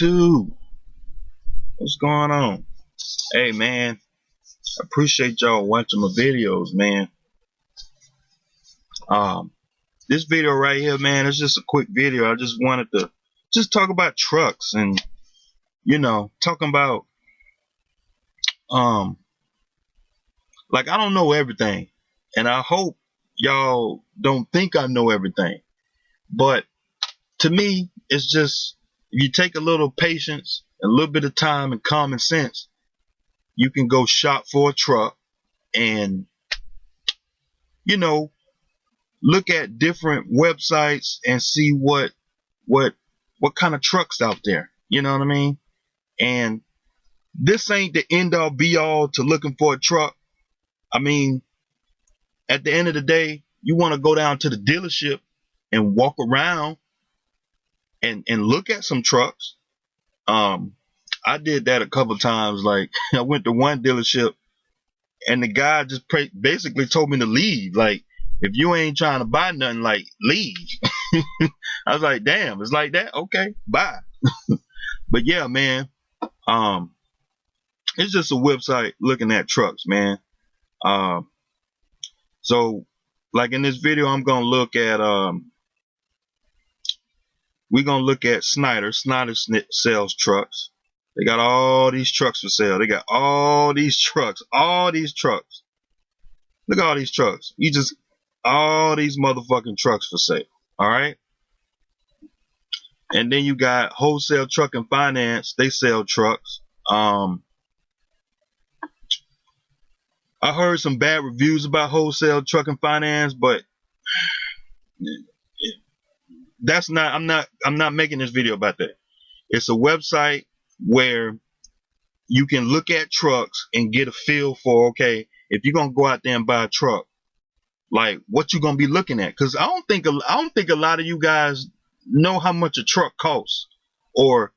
YouTube. What's going on? Hey man, I appreciate y'all watching my videos, man. This video right here, man, it's just a quick video. I just wanted to just talk about trucks and talking about like I don't know everything, and I hope y'all don't think I know everything. But to me, it's just if you take a little patience, a little bit of time, and common sense, you can go shop for a truck and look at different websites and see what kind of trucks out there. You know what I mean? And this ain't the end all be all to looking for a truck. I mean, at the end of the day, you want to go down to the dealership and walk around and look at some trucks. I did that a couple times. Like I went to one dealership and the guy just basically told me to leave. Like, if you ain't trying to buy nothing, like, leave. I was like, damn, it's like that? Okay, bye. But yeah, man, it's just a website looking at trucks, man. So like in this video, I'm gonna look at we're gonna look at Snyder. Snyder sells trucks. They got all these trucks for sale. They got all these trucks. Look at all these trucks. All these motherfucking trucks for sale. All right. And then you got Wholesale Truck and Finance. They sell trucks. I heard some bad reviews about Wholesale Truck and Finance, but that's not. I'm not making this video about that. It's a website where you can look at trucks and get a feel for, okay, if you're gonna go out there and buy a truck, like what you gonna be looking at. Because I don't think a lot of you guys know how much a truck costs, or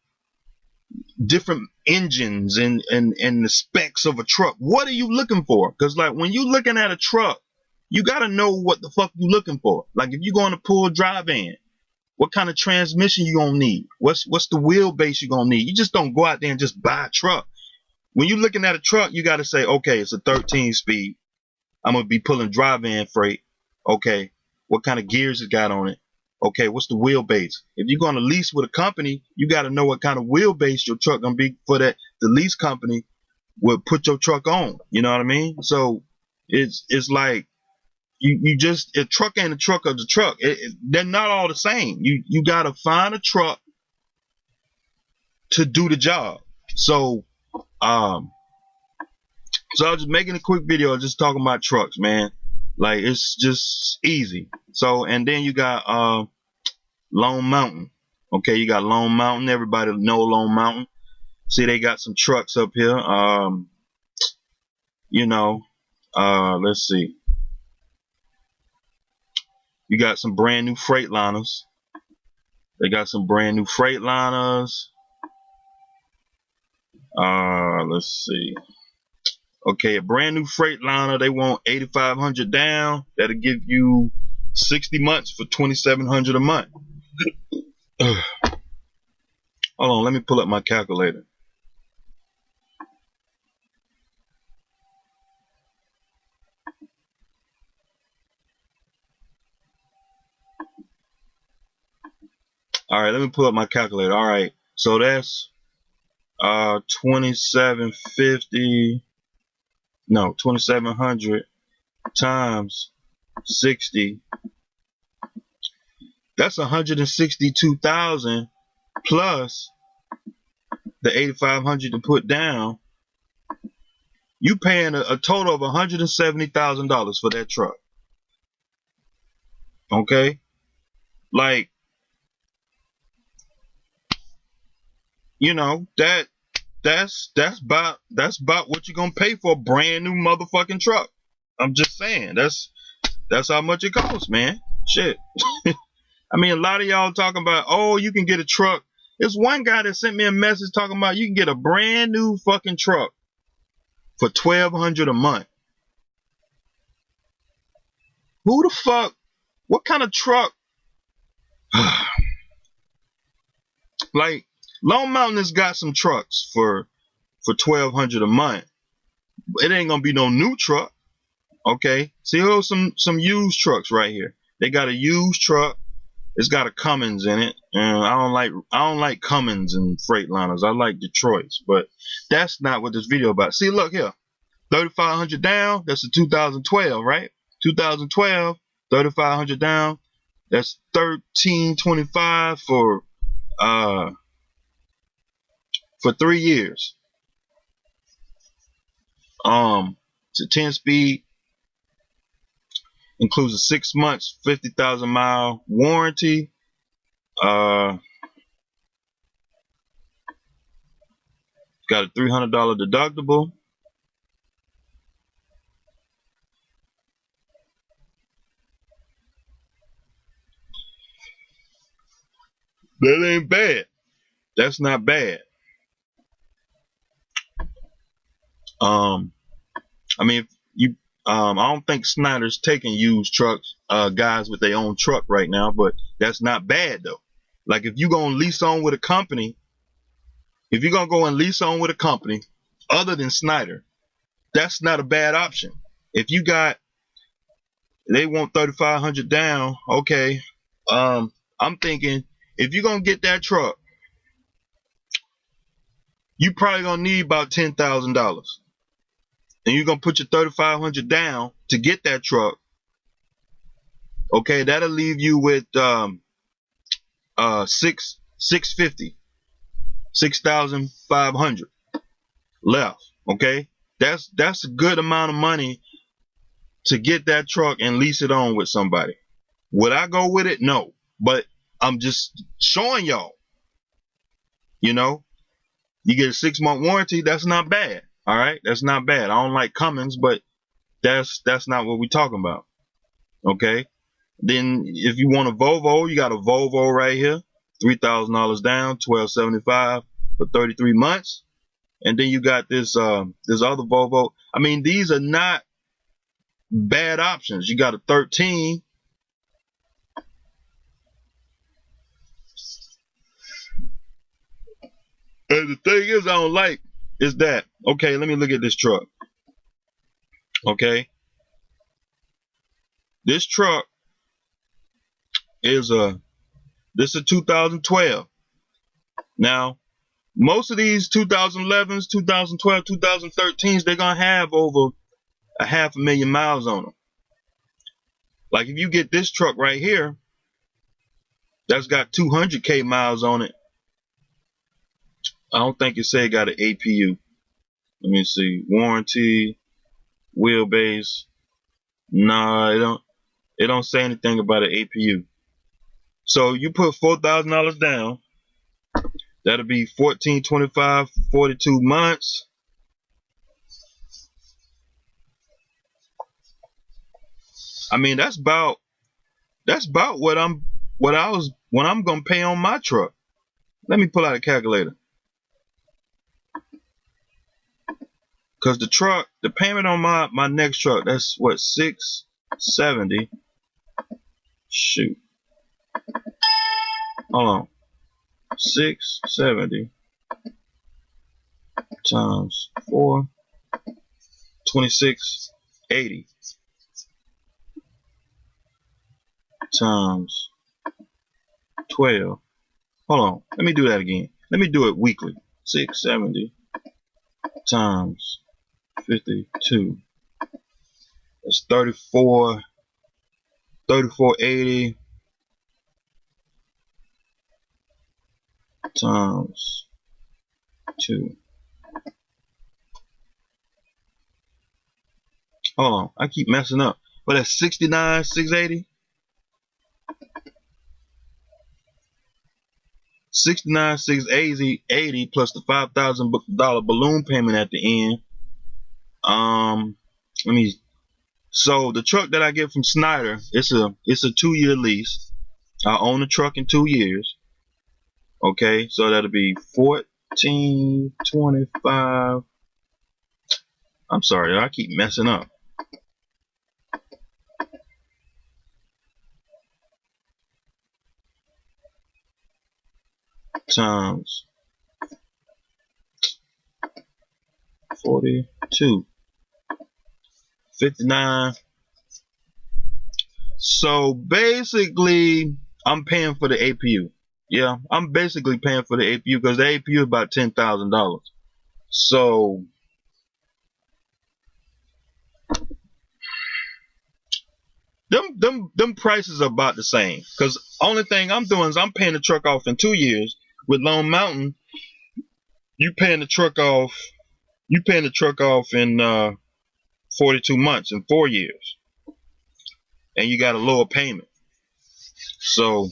different engines and the specs of a truck. What are you looking for? Because like when you looking at a truck, you gotta know what the fuck you looking for. Like if you're going to pull a drive in, what kind of transmission you gonna need? What's the wheelbase you gonna need? You just don't go out there and just buy a truck. When you're looking at a truck, you gotta say, okay, it's a 13 speed. I'm gonna be pulling drive-in freight. Okay, what kind of gears it got on it? Okay, what's the wheelbase? If you're gonna lease with a company, you gotta know what kind of wheelbase your truck gonna be for that the lease company will put your truck on. You know what I mean? So it's like you just a truck ain't a truck of the truck. They're not all the same. You gotta find a truck to do the job. So I was just making a quick video just talking about trucks, man. Like it's just easy. So and then you got Lone Mountain. Okay, you got Lone Mountain. Everybody know Lone Mountain. See, they got some trucks up here. Let's see. You got some brand new Freightliners. They got some brand new Freightliners. Let's see. Okay, a brand new Freightliner, they want $8,500 down. That'll give you 60 months for $2,700 a month. Hold on, let me pull up my calculator. All right, let me pull up my calculator. All right, so that's 2,700 times 60. That's 162,000 plus the 8,500 to put down. You paying a total of $170,000 for that truck. Okay, like that's about what you're gonna pay for a brand new motherfucking truck. I'm just saying that's how much it costs, man. Shit. I mean, a lot of y'all talking about, oh, you can get a truck. There's one guy that sent me a message talking about you can get a brand new fucking truck for $1,200 a month. Who the fuck? What kind of truck? Like Long Mountain has got some trucks for $1,200 a month. It ain't gonna be no new truck. Okay, see, here's some used trucks right here. They got a used truck. It's got a Cummins in it, and I don't like Cummins and Freightliners. I like Detroit's, but that's not what this video about. See, look here, 3,500 down. That's a 2012, right? 2012, 3,500 down. That's 1,325 for 3 years. It's a 10-speed. Includes a 6 months, 50,000 mile warranty. Got a $300 deductible. That ain't bad. That's not bad. I mean, if you, I don't think Snyder's taking used trucks, guys with their own truck right now, but that's not bad though. Like if you're gonna lease on with a company, if you're gonna go and lease on with a company other than Snyder, that's not a bad option. If you got, they want 3,500 down, okay. I'm thinking if you're gonna get that truck, you probably gonna need about $10,000. And you're gonna put your 3,500 down to get that truck. Okay, that'll leave you with 6,500 left. Okay, that's a good amount of money to get that truck and lease it on with somebody. Would I go with it? No, but I'm just showing y'all. You know, you get a 6-month warranty. That's not bad. All right, that's not bad. I don't like Cummins, but that's not what we're talking about. Okay. Then if you want a Volvo, you got a Volvo right here, $3,000 down, $1,275 for 33 months. And then you got this this other Volvo. I mean, these are not bad options. You got a 13. And the thing is, I don't like is that, okay, let me look at this truck. Okay. This truck is this is 2012. Now, most of these 2011s, 2012, 2013s, they're gonna have over 500,000 miles on them. Like if you get this truck right here, that's got 200K miles on it. I don't think it say it got an APU. Let me see. Warranty, wheelbase. Nah, it don't say anything about an APU. So you put $4,000 down. That'll be $1,425 for 42 months. I mean, that's about what I'm gonna pay on my truck. Let me pull out a calculator. Cause the payment on my next truck, that's what, $670. Shoot. Hold on. 670 times 4, 2680 times 12. Hold on. Let me do that again. Let me do it weekly. 670 times 52. That's 3480 times 2. Hold on, I keep messing up. But that's 69,680. 69,680 plus the $5,000 balloon payment at the end. So the truck that I get from Snyder, it's a 2-year lease. I own the truck in 2 years. Okay, so that'll be 1425. I'm sorry, I keep messing up. Times 42, 59. So basically, I'm paying for the APU. Yeah, I'm basically paying for the APU because the APU is about $10,000. So them prices are about the same. Because only thing I'm doing is I'm paying the truck off in 2 years. With Lone Mountain, you paying the truck off. You paying the truck off in 42 months in 4 years, and you got a lower payment. So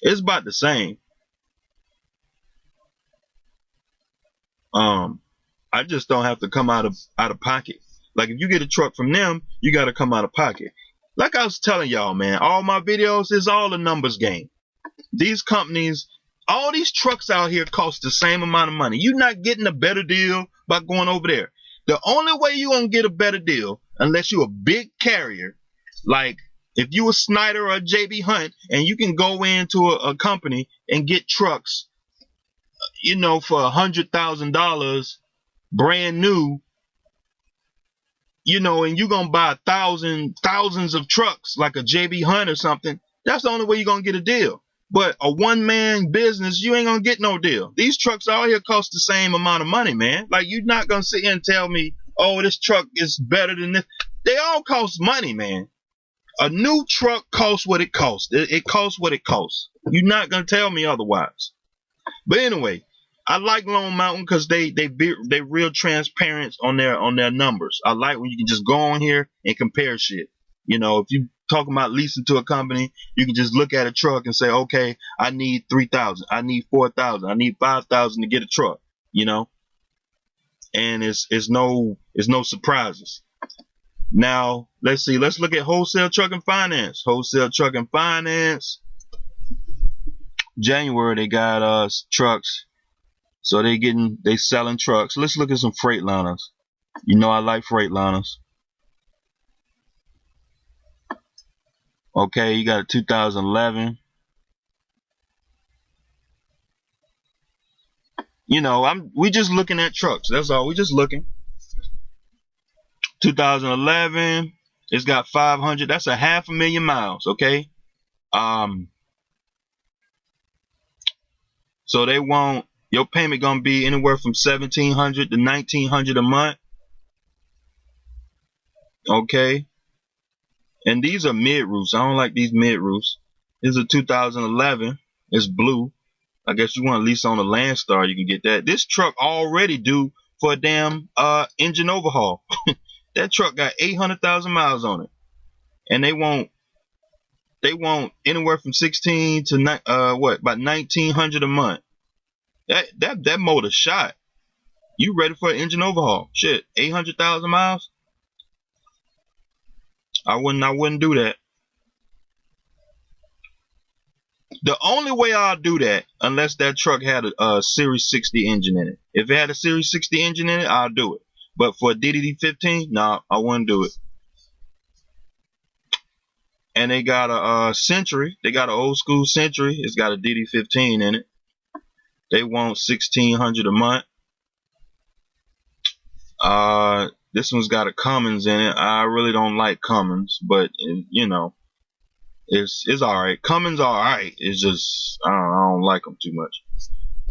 it's about the same. I just don't have to come out of pocket. Like if you get a truck from them, you got to come out of pocket. Like I was telling y'all, man, all my videos is all a numbers game. These companies, all these trucks out here cost the same amount of money. You're not getting a better deal by going over there. The only way you're going to get a better deal, unless you're a big carrier, like if you a Snyder or a JB Hunt, and you can go into a company and get trucks, you know, for $100,000 brand new, you know, and you're going to buy thousands of trucks like a JB Hunt or something. That's the only way you're going to get a deal. But a one-man business, you ain't going to get no deal. These trucks out here cost the same amount of money, man. Like, you're not going to sit here and tell me, oh, this truck is better than this. They all cost money, man. A new truck costs what it costs. It costs what it costs. You're not going to tell me otherwise. But anyway, I like Lone Mountain because they real transparent on their numbers. I like when you can just go on here and compare shit. You know, if you talking about leasing to a company, you can just look at a truck and say, okay, I need 3,000, I need 4,000, I need 5,000 to get a truck. You know, and it's no surprises. Now let's see. Let's look at Wholesale Truck and Finance. Wholesale Truck and Finance. January they got us trucks. So they selling trucks. Let's look at some Freightliners. You know I like Freightliners. Okay, you got a 2011. You know, we just looking at trucks. That's all. We just looking. 2011. It's got 500. That's a 500,000 miles. Okay. So they want your payment gonna be anywhere from $1,700 to $1,900 a month. Okay. And these are mid roofs. I don't like these mid roofs. This is a 2011. It's blue. I guess you want to lease on a Landstar, you can get that. This truck already due for a damn engine overhaul. That truck got 800,000 miles on it, and they want anywhere from 16 to about 1,900 a month. That motor shot. You ready for an engine overhaul? Shit, 800,000 miles. I wouldn't do that. The only way I'll do that, unless that truck had a Series 60 engine in it. If it had a Series 60 engine in it, I'll do it. But for a DD15, nah, I wouldn't do it. And they got a Century. They got an old school Century. It's got a DD15 in it. They want $1,600 a month. This one's got a Cummins in it. I really don't like Cummins, but you know, it's alright. Cummins alright. It's just I don't like them too much.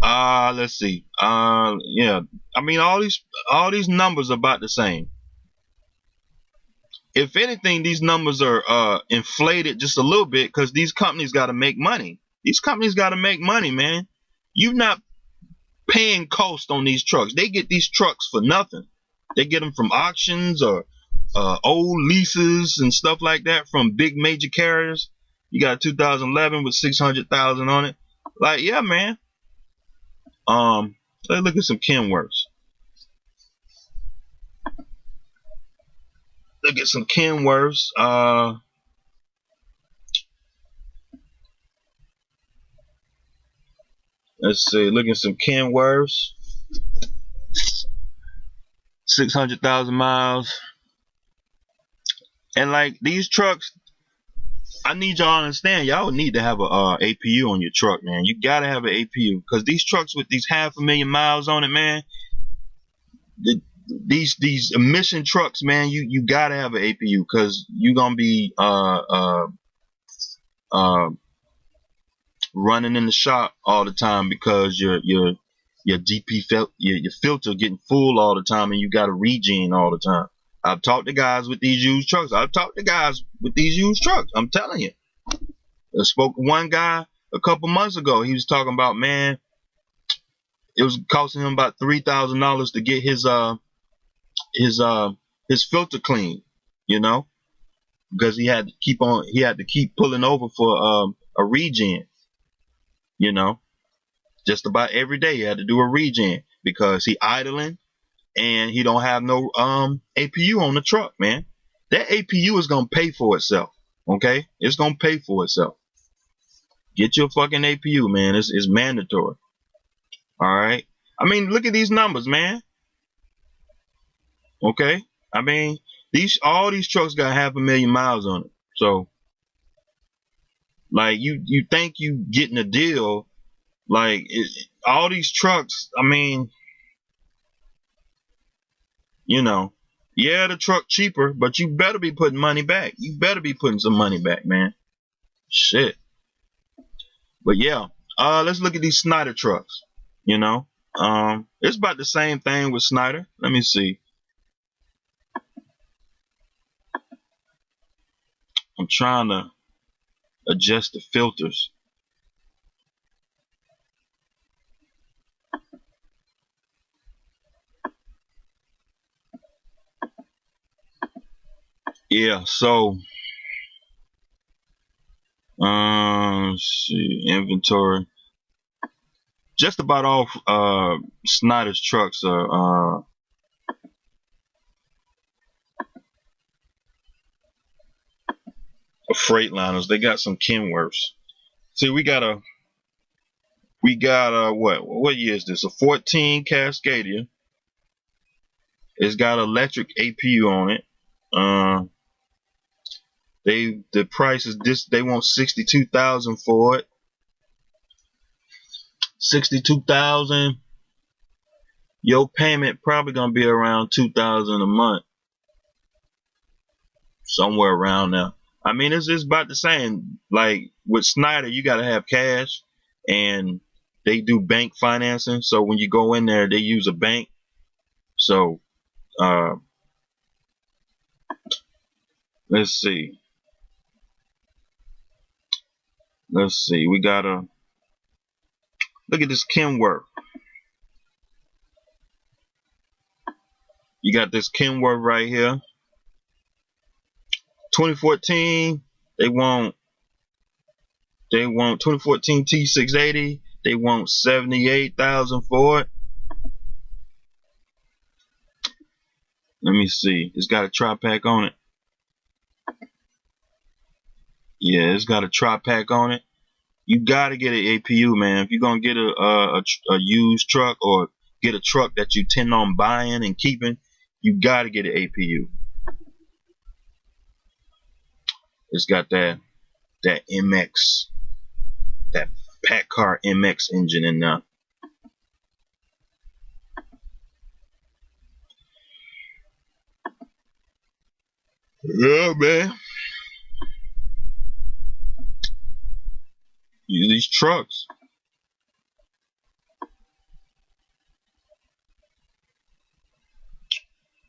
Let's see. Yeah. I mean, all these numbers are about the same. If anything, these numbers are inflated just a little bit because these companies got to make money. These companies got to make money, man. You're not paying cost on these trucks. They get these trucks for nothing. They get them from auctions or old leases and stuff like that from big major carriers. You got a 2011 with 600,000 on it. Like, yeah, man. Let's look at some Kenworths. Look at some Kenworths. Let's see. Look at some Kenworths. 600,000 miles. And like these trucks, I need y'all to understand. Y'all need to have a APU on your truck, man. You gotta have an APU because these trucks with these 500,000 miles on it, man. these emission trucks, man, you gotta have an APU, because you're gonna be running in the shop all the time, because your your filter getting full all the time, and you got to regen all the time. I've talked to guys with these used trucks. I'm telling you. I spoke to one guy a couple months ago. He was talking about, man, it was costing him about $3,000 to get his filter clean, you know, because he had to keep pulling over for a regen, you know. Just about every day he had to do a regen, because he idling and he don't have no APU on the truck, man. That APU is gonna pay for itself. Okay? It's gonna pay for itself. Get your fucking APU, man. It's mandatory. Alright? I mean, look at these numbers, man. Okay? I mean, all these trucks got 500,000 miles on it. So, like, you think you getting a deal. Like, all these trucks, I mean, you know, yeah, the truck cheaper, but you better be putting money back. You better be putting some money back, man. Shit. But yeah, let's look at these Snyder trucks, you know. It's about the same thing with Snyder. Let me see. I'm trying to adjust the filters. Yeah, so let's see, inventory. Just about all Snyder's trucks are Freightliners. They got some Kenworths. See, we got a what year is this? A 14 Cascadia. It's got electric APU on it. The price is this. They want $62,000 for it. $62,000. Your payment probably gonna be around $2,000 a month, somewhere around there. I mean, it's about the same. Like with Snyder, you gotta have cash, and they do bank financing. So when you go in there, they use a bank. So let's see. We gotta look at this Kenworth. You got this Kenworth right here. 2014. They want 2014 T680. They want $78,000 for it. Let me see. It's got a tri-pack on it. Yeah, it's got a tri-pack on it. You gotta get an APU, man. If you're gonna get a used truck, or get a truck that you intend on buying and keeping, you gotta get an APU. It's got that MX, that Pack Car MX engine in there. Yeah, man. These trucks.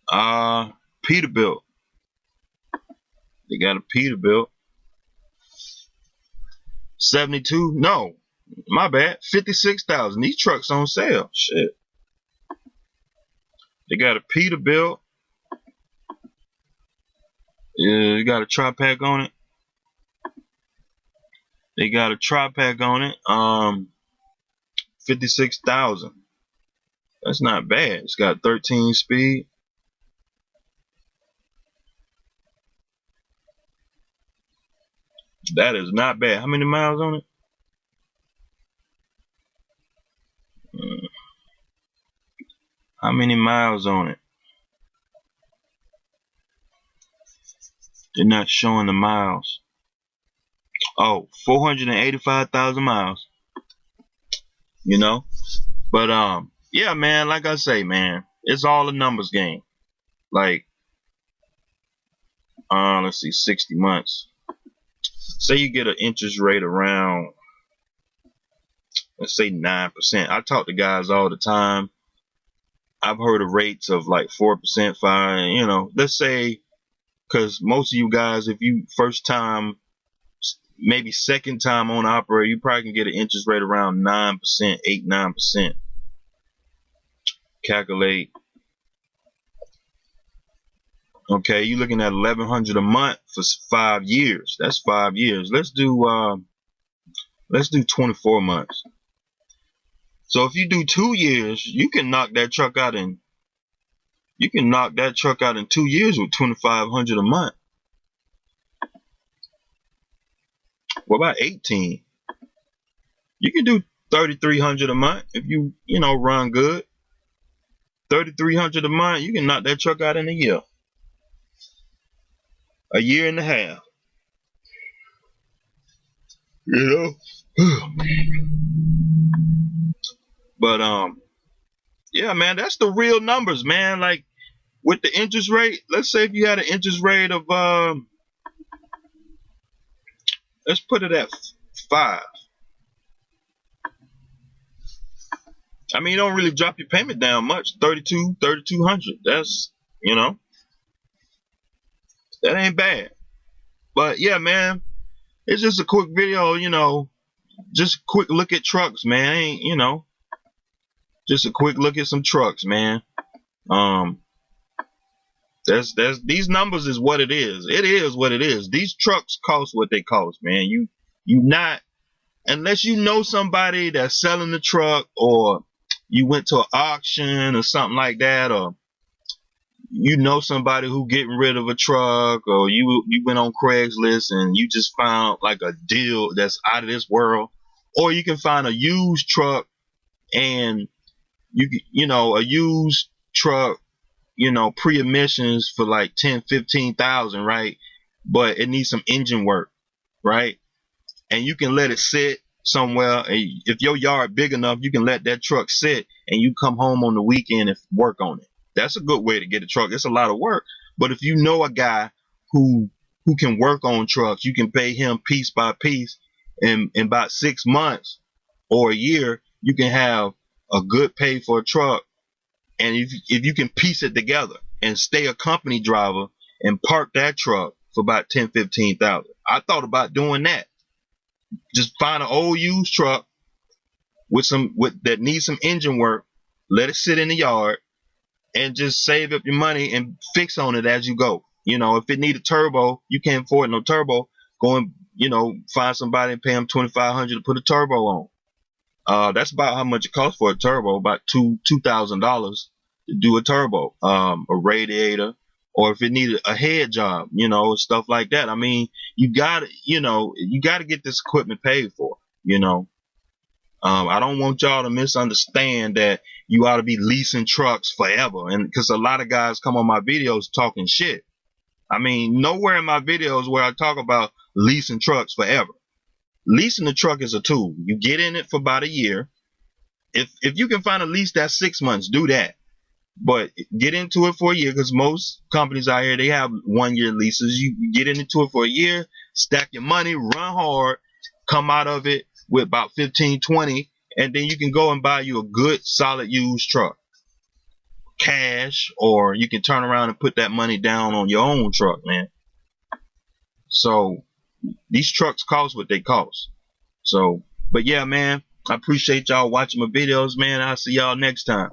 Peterbilt. They got a Peterbilt. 72. No, my bad. 56,000. These trucks on sale. Shit. They got a Peterbilt. Yeah, they got a tri-pack on it. They got a tri-pack on it. 56,000. That's not bad. It's got 13 speed. That is not bad. How many miles on it? How many miles on it? They're not showing the miles. Oh, 485,000 miles. You know? But yeah, man, like I say, man, It's all a numbers game. Like, let's see, 60 months. Say you get an interest rate around, let's say 9%. I talk to guys all the time. I've heard of rates of like 4%, 5, you know, let's say, because most of you guys, if you first time, maybe second time on operator, you probably can get an interest rate around 9%, 8, 9%. Calculate. Okay, you're looking at $1,100 a month for 5 years. That's 5 years. Let's do 24 months. So if you do 2 years, you can knock that truck out in 2 years with $2,500 a month. What about 18? You can do $3,300 a month if you run good. $3,300 a month, you can knock that truck out in a year and a half. But yeah, man, that's the real numbers, man. Like with the interest rate, let's say if you had an interest rate of let's put it at 5. I mean, you don't really drop your payment down much. $3,200. That's, that ain't bad. But yeah, man, it's just a quick video, just a quick look at trucks, man. Ain't, just a quick look at some trucks, man. These numbers is what it is. It is what it is. These trucks cost what they cost, man. You not, unless you know somebody that's selling the truck, or you went to an auction or something like that, or you know somebody who getting rid of a truck, or you went on Craigslist and you just found like a deal that's out of this world, or you can find a used truck, and a used truck, pre-emissions for like 10-15,000, right? But it needs some engine work, right? And you can let it sit somewhere. If your yard big enough, you can let that truck sit and you come home on the weekend and work on it. That's a good way to get a truck. It's a lot of work, but if you know a guy who can work on trucks, you can pay him piece by piece, and in about 6 months or a year, you can have a good pay for a truck. And if you can piece it together and stay a company driver and park that truck for about 10-15,000. I thought about doing that. Just find an old used truck that needs some engine work, let it sit in the yard, and just save up your money and fix on it as you go. If it need a turbo, you can't afford no turbo, go and find somebody and pay them $2,500 to put a turbo on. That's about how much it costs for a turbo, about $2,000 to do a turbo, a radiator, or if it needed a head job, stuff like that. I mean, you gotta get this equipment paid for, I don't want y'all to misunderstand that you ought to be leasing trucks forever. And because a lot of guys come on my videos talking shit. I mean, nowhere in my videos where I talk about leasing trucks forever. Leasing the truck is a tool. You get in it for about a year. If you can find a lease that's 6 months, do that. But get into it for a year, because most companies out here, they have 1-year leases. You get into it for a year, stack your money, run hard, come out of it with about 15-20, and then you can go and buy you a good solid used truck, cash, or you can turn around and put that money down on your own truck, man. So these trucks cost what they cost. So, but yeah, man, I appreciate y'all watching my videos, man. I'll see y'all next time.